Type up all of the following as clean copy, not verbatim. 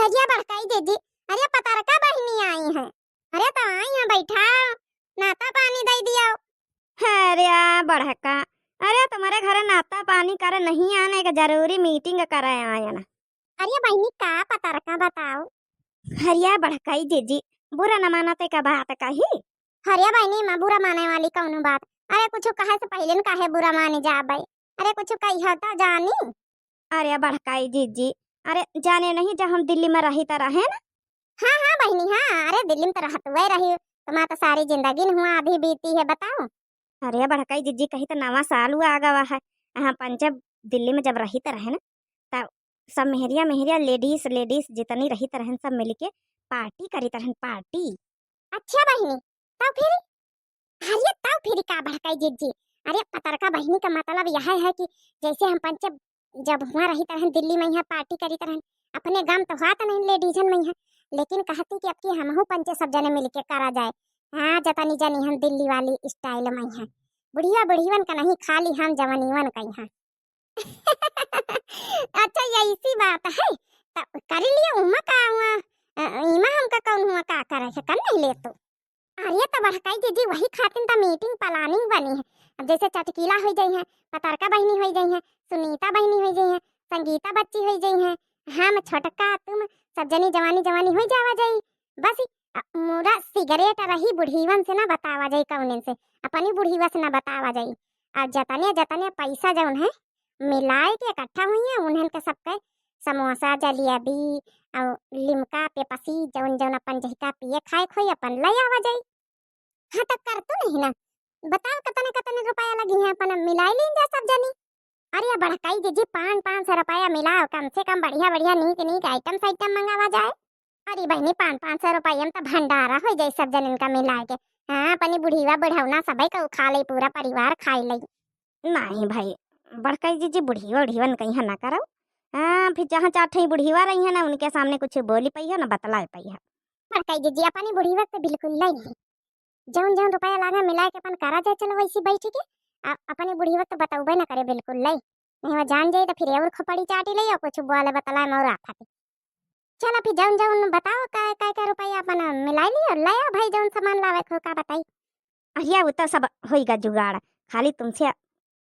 हरिया बड़काई दीदी, अरे पतरका बहिनी आई है। अरे तो आई है, बैठाओ, नाता पानी दे दिया। अरे बढ़का, अरे तुम्हारे घर नाता पानी करे नहीं आने का जरूरी मीटिंग करे आया ना। अरे बहिनी का पतरका बताओ। हरिया बढ़काई जीजी, बुरा न मानते का बात कही। हरिया बहिनी मैं बुरा माने वाली कौन बात? अरे कुछ कहे से पहले न काहे बुरा माने जा भाई। अरे कुछ कही होता जानी। अरे बढ़काई जीजी, अरे जाने नहीं जब हम दिल्ली में रही तो रहे ना। हाँ हाँ बहिनी हाँ, अरे दिल्ली में तो रहत हुए रही, तुम्हारा तो सारी जिंदगी हुआ आधी बीती है, बताओ। अरे बढ़काई जीजी, कही तो नवा साल हुआ आ गवा है। हाँ पंजाब दिल्ली में जब रही तो रहे ना, तब सब मेहरिया मेहरिया लेडीज लेडीज जितनी रही तो रहन सब मिलके पार्टी करी तरहन पार्टी। अच्छा बहिनी, तब फिर अरे तब फिर का भड़काई जीजी। अरे पतरका बहिनी का मतलब यह है कि जैसे हम पंजाब जब हुआ रही तरह दिल्ली में यहाँ पार्टी करी तरह अपने गांव तो हुआ तो नहीं लेडीजन में यहाँ, लेकिन कहती कि अब की हम पंचे सब जने मिलके करा जाए। हाँ जतनी जनी हम दिल्ली वाली स्टाइल में यहाँ, बुढ़िया बुढ़ीवन का नहीं खाली हम जवानीवन का यहाँ। अच्छा ये इसी बात है, तब कर लिया उमा का हुआ, इमा हमका कौन हुआ का करे है कर नहीं ले तो। अरे तो भड़काई दीदी वही खातिर तो मीटिंग प्लानिंग बनी है। अब जैसे चटकीला हो गई है, पतरका बहिनी हो गई है, सुनीता बहिनी हो गई है, संगीता बच्ची हो गई है, हम छोटका तुम सब जनी जवानी जवानी हो जावा जाई। बस मोरा सिगरेट रही बुढ़ीवन से ना बतावा जाई, कौन से अपनी बुढ़ीवा से ना बतावा जाई। और जतने जतने पैसा जौन है मिलाए के इकट्ठा हुई है उन्हें के सबके समोसा जलेबी और लिमका पेपसी जौन जौन अपन जहिका पिए खाए खोई अपन ले आवा जाई। हाँ तब कर तो नहीं ना, बताओ कितने कितने रुपया लगी है अपन मिलाई लेंगे सब जनी। अरे बड़काई दीजिए 500 रुपया मिलाओ, कम से कम बढ़िया बढ़िया नीक नीक आइटम मंगावा जाए। अरे बहनी 500 रुपया में तो भंडारा हो जाए सब जन का मिला के। हाँ अपनी बुढ़ीवा बढ़ौना सबई को खा ले, पूरा परिवार खाई ले। नहीं भाई बढ़काई जीजी, बुढ़ीवा उढ़ीवन कहीं ना करो। हाँ फिर जहाँ चार बुढ़ीवा रही है ना उनके सामने कुछ बोली पई है ना बतला पई है। बड़काई दीजिए अपनी बुढ़ीवा तो बिल्कुल नहीं, जौन जौन रुपया लागा मिला के अपन करा जाए, चलो वैसी बैठ के अपनी बुढ़ी वक्त बताऊबे ना करे बिल्कुल नहीं, नहीं वो जान जाए तो फिर और खपड़ी चाटी ले और कुछ बोले बतला मोर आथा के। चलो फिर जौन जौन बताओ का रुपया अपन मिला लियो ले आओ भाई, जौन सामान लावे खो का बताई। अरे वो तो सब होएगा जुगाड़, खाली तुमसे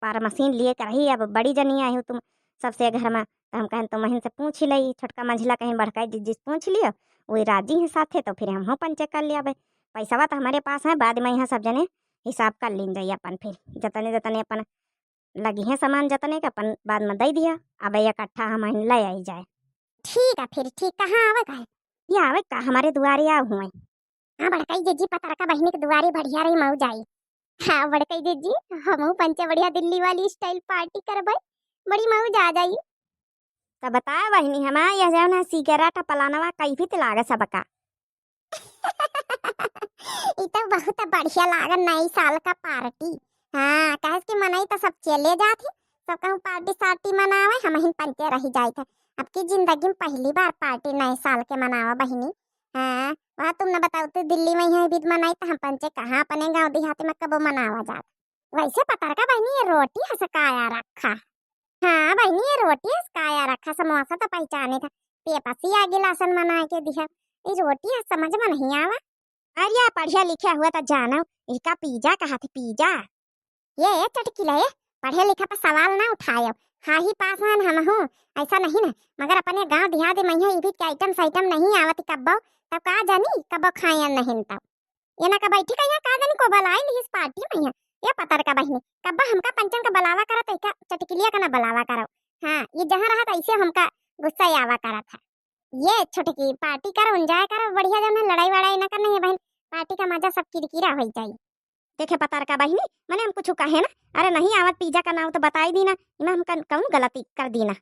पार मशीन लिए कर ही। अब बड़ी जनी आई हो तुम सबसे घर में, तो हम कहें तो महीन से पूछ ही लई, छोटका मंझला कहीं बढ़काई जीजी से पूछ लियो, वही राजी है साथे तो फिर हम हो पंचे कर लिया। पैसा तो हमारे पास है, बाद में यहाँ सब जने हिसाब कर लीन जाइए अपन, फिर जतने जतने अपन लगी है सामान जतने का अपन बाद में दे दिया। अब इकट्ठा हम ले आई जाए। ठीक है फिर ठीक, कहाँ आवे का? ये आवे का हमारे दुआरे आ हुए। हाँ बड़काई जीजी पतरका बहिनी के दुआरे बढ़िया रही मऊ जाई। हाँ बड़काई जीजी हम पंचे बढ़िया दिल्ली वाली स्टाइल पार्टी करबे, बड़ी मऊ जा जाई। तो बताया बहनी हमारा यह जो ना सिगरेट पलानवा कई भी तो लागे सबका। इतना बहुत बढ़िया लागन नई साल का पार्टी। हाँ कहे कि मनाई तो सब चले जाते, सब कहूँ पार्टी सार्टी मनावे, हम ही पंचे रही जाए थे। अब की जिंदगी में पहली बार पार्टी नए साल के मनावा बहिनी। हाँ वहाँ तुमने बताओ तो दिल्ली में ही भी मनाई तो हम पंचे कहाँ अपने गाँव देहाती में कबो मनावा जात। वैसे पतरका बहिनी ये रोटी हसकाया रखा। हाँ बहिनी ये रोटी हसकाया रखा, समोसा तो पहचाने था, पेपसी आ गिलासन मना के दिया, ये रोटी समझ में नहीं आवा। अरे पढ़िया लिखा हुआ तो जानो, इसका पिज्जा कहा थे पिज्जा। ये चटकीला ये पढ़े लिखा पर सवाल ना उठायो, हाँ ही पास हम हूँ ऐसा नहीं ना, मगर अपने गांव देहात में ये भी आइटम नहीं आवत कब्बो, तब का जानी कब्बो खाया नहीं तब ये ना कब बैठी कहिया का जानी को बलाई ली इस पार्टी में ये पतरका बहिनी कब्बा हमका पंचन का बलावा करत है, चटकिलिया का ना बलावा करो। हाँ ये जहाँ रहा था ऐसे हमका गुस्सा आवा करा था। ये छोटकी पार्टी करो एंजॉय करो बढ़िया, जब लड़ाई वड़ाई ना करनी है बहन, पार्टी का मजा सब किरकिरा हो जाए। देखे पतरका बहिनी मैंने हम कुछ कहे ना, अरे नहीं आवत पिज्जा का नाम तो बता ही दीना, इमा हम कौन गलती कर दीना।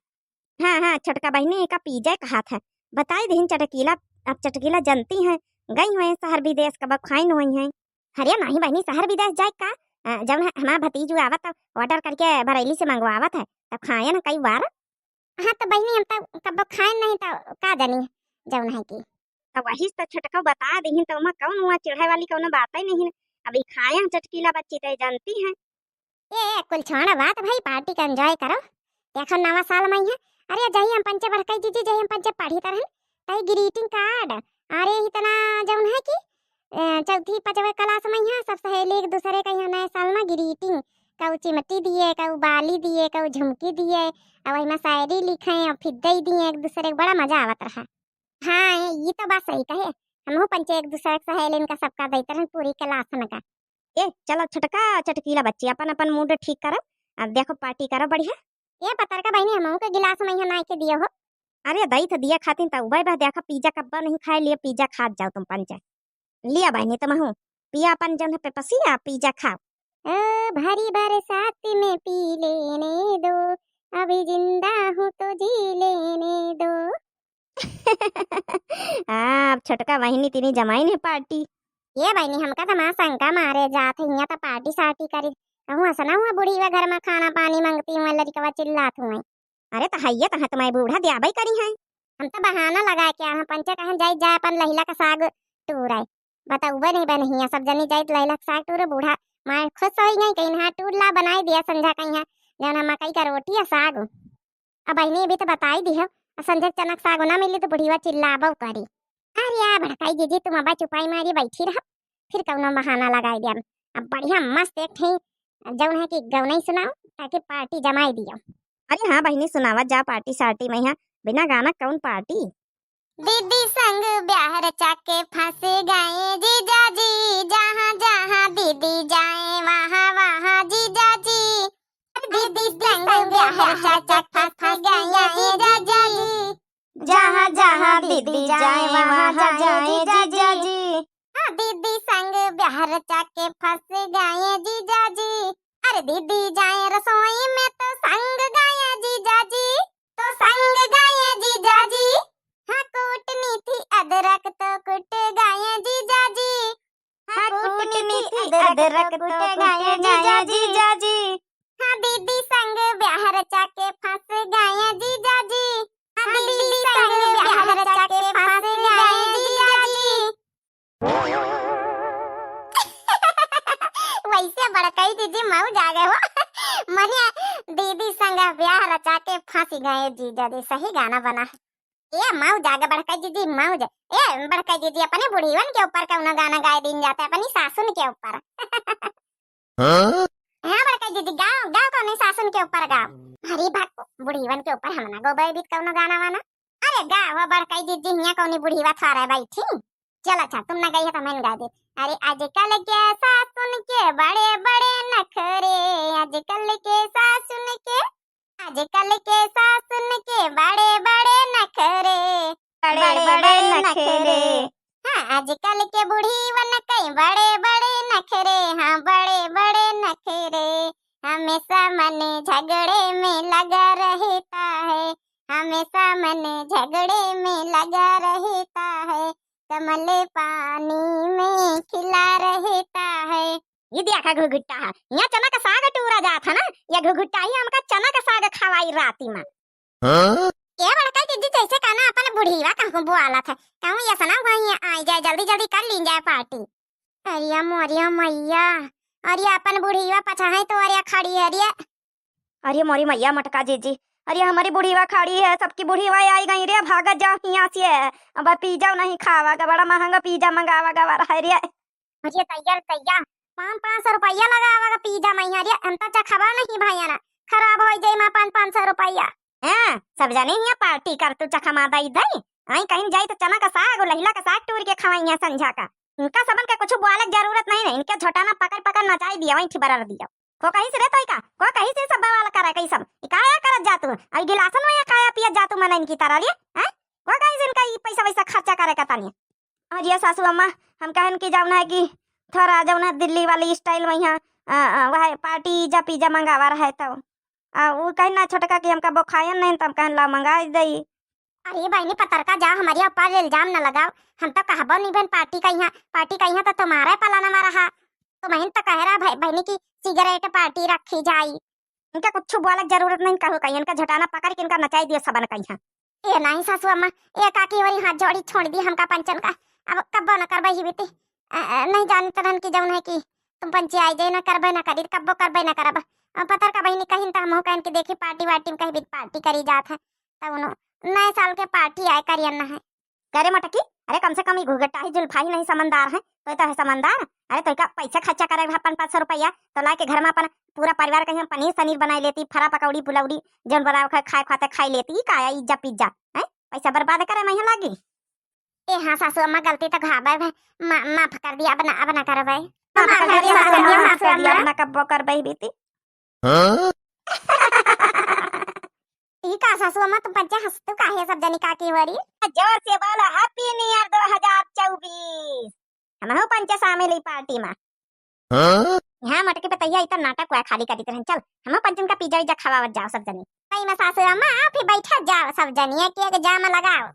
हाँ हाँ छोटका बहिनी का पिज्जा कहा था बताई दीन चटकीला। अब चटकीला जनती है गई हुए शहर विदेश कब खाइन हुई है। हरिया नहीं बहनी शहर विदेश जाए का, जब हमारा भतीजू आवत तब ऑर्डर करके बरेली से मंगवावत है तब खाए ना कई बार। हाँ तो बहनी हम तो कब खाए नहीं तो का जानी जब नहीं की, तो वही तो छोटका बता दी तो कौन हुआ चिढ़ाई वाली कौन बात ही नहीं। अभी खाया चटकीला बच्ची तो जानती है। ये कुल छोड़ा बात भाई, पार्टी का एंजॉय करो, देखो नवा साल में है। अरे जाइए हम पंचे भड़काई दीजिए, जाइए हम पंचे पढ़ी तरह तई ग्रीटिंग कार्ड अरे इतना जौन है कि चौथी पांचवे क्लास में यहाँ सब सहेली एक दूसरे का यहाँ नए साल में ग्रीटिंग कऊ चिमटी दिए कऊ बाली दिए कऊ झुमकी दिए और वही में शायरी लिखे और फिर दिए एक दूसरे को, बड़ा मजा आवत रहा। हाँ ये तो बात सही कहे, हम पंचे एक दूसरे के सहेलिन का सबका देते रहे पूरी क्लास में का। ए चलो छोटका चटकीला बच्ची अपन अपन मूड ठीक करो, अब देखो पार्टी करो बढ़िया। ये पतर का बहनी हम के गिलास में यहाँ नाई के दियो हो। अरे दही तो दिया खाती तो भाई बा देखा पिज्जा कब्बा नहीं खाए लिए पिज्जा खा जाओ तुम पंचा लिया बहनी तुम हूँ पिया अपन जन पे पसिया पिज्जा खाओ। भरी बरसात में पी लेने दो, अभी जिंदा हूँ तो जी लेने दो। अब छोटका बहनी तीनी जमाई ने पार्टी। ये बहनी हमका तो माँ शंका मारे जात है यहाँ तो पार्टी सार्टी करी कहूँ हंसना हुआ बुढ़ी वा घर में खाना पानी मांगती हूँ लड़कवा चिल्लात हूँ। अरे तो हैया तो तुम्हारी बूढ़ा दिया भाई करी है। हम तो बहाना लगा के हम पंचे कहें जाई जाए अपन लहिला का साग टूर आए बताऊ नहीं बन सब जनी जाई लहिला का साग टूर बूढ़ा माँ खुश हो गई कहीं हाँ टूर ला बनाई दिया संझा कहीं जौन मकई का रोटी या साग। अब बहनी अभी तो बताई दी है संझा चनक साग ना मिली तो बुढ़ीवा चिल्लाबो करी। अरे यार भड़काई दीजिए तुम अब चुपाई मारी बैठी रह फिर कौनो बहाना लगाई दिया। अब बढ़िया मस्त एक ठी जौन है कि गौनई सुनाओ ताकि पार्टी जमाई दियो। अरे हाँ बहनी सुनावा जा पार्टी सार्टी में यहाँ बिना गाना कौन पार्टी। दीदी संग ब्याह रचा के फंस गए जीजा जी जहाँ जहाँ दीदी जाए वहाँ वहाँ जीजा जी। दीदी संग ब्याह रचा के फंस गए जीजा जी जहाँ जहाँ दीदी जाए वहाँ जाए जीजा जी। हाँ दीदी संग ब्याह रचा के फंस गए जीजा जी। अरे दीदी जाए रसोई में तो संग गए जीजा जी तो संग गए जीजा जी। हाँ कूटनी थी अदरक तो कुट गए जीजा जी। हाँ कूटनी थी अदरक तो गए जीजा जी। हाँ दीदी संग ब्याह रचा के फंस गए जीजा जी। हाँ दीदी संग ब्याह रचा के फंस गए जीजा जी। वैसे बड़कई दीदी मऊ जा गए हो मने दीदी संग ब्याह रचा के फंस गए जीजा जी सही गाना बना। ये मऊ जागे बड़कई दीदी मऊ जा ए बड़कई दीदी अपने बुढ़ीवन के ऊपर कौन गाना गाए दिन जाता है अपनी सासुन के ऊपर। हाँ बड़कई दीदी गाओ गाओ कौन सासुन के ऊपर गाओ। हरी भाग बुढ़ीवन के ऊपर हम ना गोबे भी कौन गाना वाना। अरे गाओ बड़कई दीदी यहाँ कौन बुढ़ीवा थारा बैठी। चल अच्छा तुम ना गई है तो मैं गा दे। अरे आजकल के सासुन के बड़े बड़े नखरे आजकल के सासुन के बड़े बड़े नखरे हाँ आजकल के बूढ़ी वन कई बड़े बड़े नखरे हाँ बड़े बड़े नखरे। हमेशा मन झगड़े में लगा रहता है हमेशा मन झगड़े में लगा रहता है कमल पानी में खिला रहता है। ये देखा घुघुट्टा है यहाँ चना का साग टूरा जाता ना या घुघुट्टा ही हमका चना का साग खवाई राती में। ये बड़का दीदी जैसे कहना अपन बुढ़ीवा कहूँ बुआला था कहूँ ये सना वहीं आई जाए जल्दी जल्दी कर ली जाए पार्टी। अरिया मोरिया मैया अरे अपन बुढ़ीवा पछा है तो अरे खड़ी है अरे मोरी मैया मटका जीजी अरे हमारी बुढ़ीवा खड़ी है सबकी बुढ़ीवा आई गई रे भागत जाओ यहाँ से अब पिज्जा नहीं खावागा बड़ा महंगा पिज्जा मंगावागा है रे। अरे तैयार 500 रुपया लगावागा पिज्जा में अरे हम तो खबा नहीं भैया ना खराब हो जाए मां 500 रुपया। हां सब जाने यहाँ पार्टी कर तू चखा मादा इधर आई कहीं जाई तो चना का साग और लहिला का साग टूर के खवाई यहाँ संझा का। इनका सबन का कुछ बोले जरूरत नहीं है इनके झोटाना पकड़ पकड़ नचाई दिया वहीं ठिबरा दिया को कहीं से रहता का को कहीं से सब वाला करा कहीं सब काया करत जातू आई गिलासन में काया पिया जातू मन इनकी तरह लिए हैं को कहीं से इनका पैसा वैसा खर्चा करे का तानी। और ये सासू अम्मा हम कहन की जावना है कि थोड़ा जावना दिल्ली वाली स्टाइल में यहाँ वह पार्टी जा पिज्जा मंगावा रहा है तो वो कहना छोटका कि हमका बोखायन नहीं तो हम कहन ला मंगा दई। अरे बहनी पतरका जा हमारे ऊपर इल्जाम न लगाओ हम तो कहबो नहीं बहन पार्टी का यहाँ तो तुम्हारा पलाना मारा है तो मैं तो कह रहा भाई बहनी की सिगरेट पार्टी रखी जाई। इनका कुछ बोले जरूरत नहीं कहू कहीं इनका झटाना पकड़ के इनका नचाई दियो सबन कहीं। ए नहीं सासू अम्मा ए काकी वही हाथ जोड़ी छोड़ दी हमका पंचन का अब कब्बो न करबे ही बीती नहीं जाने तरन की जौन है कि तुम पंची आई जाए न करबे न करी कब्बो करबे न करब पतर का बहनी कहीं तो हम कहन के देखी पार्टी वार्टी में कहीं भी पार्टी करी जात है तब नए साल के पार्टी आए करियन है करे मटकी, अरे कम से कम ये घुघटा ही जुल्फा ही नहीं समझदार है, तो है समझदार। अरे तो का पैसा खर्चा करे 500 रुपया तो ला के घर में अपन पूरा परिवार कहीं पनीर सनीर बनाई लेती, फरा पकौड़ी पुलौड़ी जौन बनाओ खाए खाते खाई लेती, का इज्जा पिज्जा है पैसा बर्बाद करे मैं लागी। ए हाँ सासू अम्मा गलती तो घाबर है, माफ कर दिया, अब ना करबै। माफ कर दिया सासू अम्मा, माफ सासू कर दिया, अम्मा। अपना कब्बो कर बही बीती। ई का सासू अम्मा तुम बच्चा हंसतू काहे सब जनी का की वरी? जोर से बोलो हैप्पी न्यू ईयर 2024। हम हो पंच शामिल ई पार्टी में। यहाँ मटके पे तैयार इतना नाटक हुआ खाली करी तरह, चल हम पंचन का पिज्जा विज्जा खवावत जाओ सब जनी। नहीं मैं सासू अम्मा आप ही बैठा जाओ सब जनी, एक जाम लगाओ।